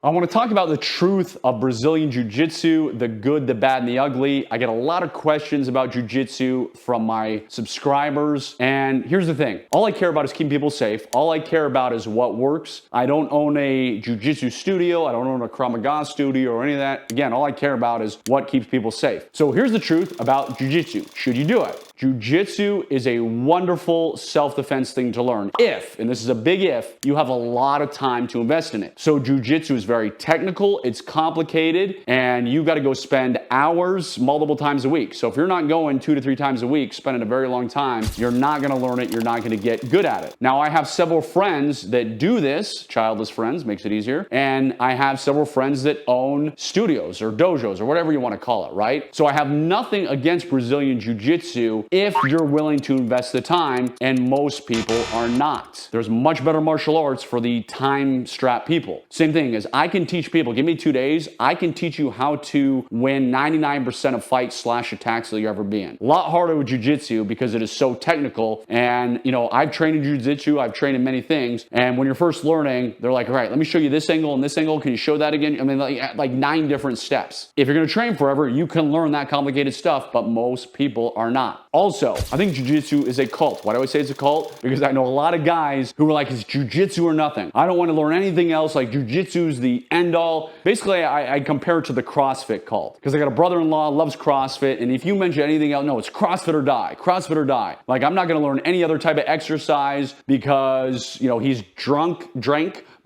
I want to talk about the truth of Brazilian Jiu-Jitsu, the good, the bad, and the ugly. I get a lot of questions about Jiu-Jitsu from my subscribers. And here's the thing. All I care about is keeping people safe. All I care about is what works. I don't own a Jiu-Jitsu studio. I don't own a Krav Maga studio or any of that. Again, all I care about is what keeps people safe. So here's the truth about Jiu-Jitsu. Should you do it? Jiu-Jitsu is a wonderful self-defense thing to learn if, and this is a big if, you have a lot of time to invest in it. So Jiu-Jitsu is very technical, it's complicated, and you got to go spend hours multiple times a week. So if you're not going 2 to 3 times a week, spending a very long time, you're not going to learn it, you're not going to get good at it. Now, I have several friends that do this, childless friends, makes it easier, and I have several friends that own studios or dojos or whatever you want to call it, right? So I have nothing against Brazilian Jiu-Jitsu if you're willing to invest the time, and most people are not. There's much better martial arts for the time-strapped people. Same thing as I can teach people, give me 2 days, I can teach you how to win 99% of fights / attacks that you ever be in. A lot harder with Jiu-Jitsu because it is so technical, and you know, I've trained in Jiu-Jitsu, I've trained in many things, and when you're first learning, they're like, all right, let me show you this angle and this angle, can you show that again? I mean, like 9 different steps. If you're gonna train forever, you can learn that complicated stuff, but most people are not. Also, I think Jiu-Jitsu is a cult. Why do I say it's a cult? Because I know a lot of guys who are like, it's Jiu-Jitsu or nothing. I don't want to learn anything else, like Jiu-Jitsu's the end all. Basically, I compare it to the CrossFit cult. Because I got a brother-in-law, loves CrossFit, and if you mention anything else, no, it's CrossFit or die. CrossFit or die. Like, I'm not going to learn any other type of exercise because, you know, he's drank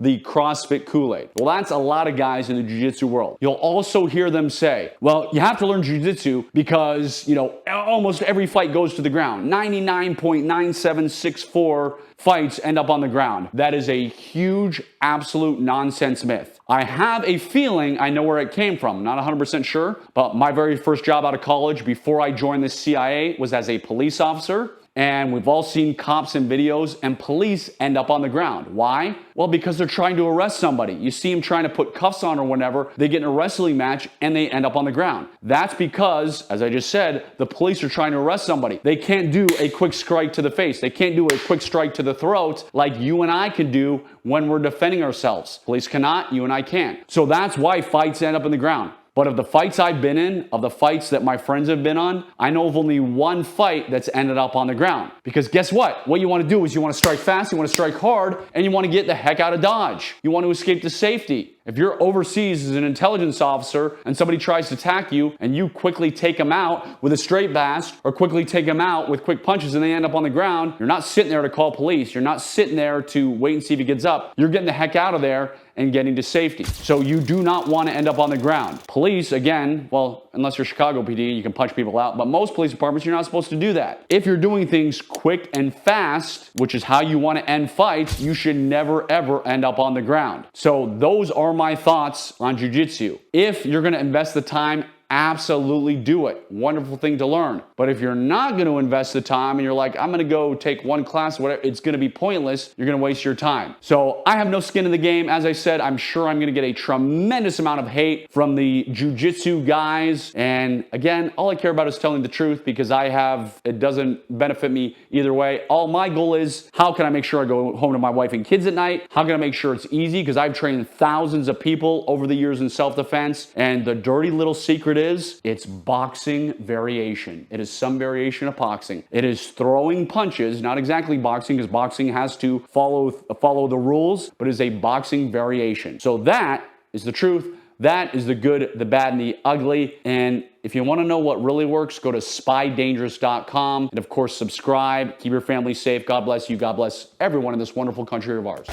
the CrossFit Kool-Aid. Well, that's a lot of guys in the Jiu-Jitsu world. You'll also hear them say, well, you have to learn Jiu-Jitsu because, you know, almost every fight goes to the ground. 99.9764 fights end up on the ground. That is a huge, absolute nonsense myth. I have a feeling I know where it came from. Not 100% sure, but my very first job out of college before I joined the CIA was as a police officer. And we've all seen cops in videos, and police end up on the ground. Why? Well, because they're trying to arrest somebody. You see them trying to put cuffs on or whatever, they get in a wrestling match and they end up on the ground. That's because, as I just said, the police are trying to arrest somebody. They can't do a quick strike to the face. They can't do a quick strike to the throat like you and I can do when we're defending ourselves. Police cannot, you and I can't. So that's why fights end up in the ground. But of the fights I've been in, of the fights that my friends have been on, I know of only one fight that's ended up on the ground. Because guess what? What you want to do is you want to strike fast, you want to strike hard, and you want to get the heck out of Dodge. You want to escape to safety. If you're overseas as an intelligence officer and somebody tries to attack you and you quickly take them out with a straight blast or quickly take them out with quick punches and they end up on the ground, you're not sitting there to call police. You're not sitting there to wait and see if he gets up. You're getting the heck out of there and getting to safety. So you do not want to end up on the ground. Police, again, well, unless you're Chicago PD, you can punch people out, but most police departments, you're not supposed to do that. If you're doing things quick and fast, which is how you want to end fights, you should never, ever end up on the ground. So those are my thoughts on Jiu-Jitsu. If you're going to invest the time, absolutely do it. Wonderful thing to learn. But if you're not going to invest the time and you're like, I'm going to go take one class, whatever, it's going to be pointless. You're going to waste your time. So I have no skin in the game. As I said, I'm sure I'm going to get a tremendous amount of hate from the Jiu-Jitsu guys. And again, all I care about is telling the truth because it doesn't benefit me either way. All my goal is, how can I make sure I go home to my wife and kids at night? How can I make sure it's easy? Because I've trained thousands of people over the years in self-defense. And the dirty little secret is, it's boxing variation. It is some variation of boxing. It is throwing punches, not exactly boxing, because boxing has to follow the rules, but it's a boxing variation. So that is the truth. That is the good, the bad, and the ugly. And if you want to know what really works, go to spydangerous.com. And of course, subscribe. Keep your family safe. God bless you. God bless everyone in this wonderful country of ours.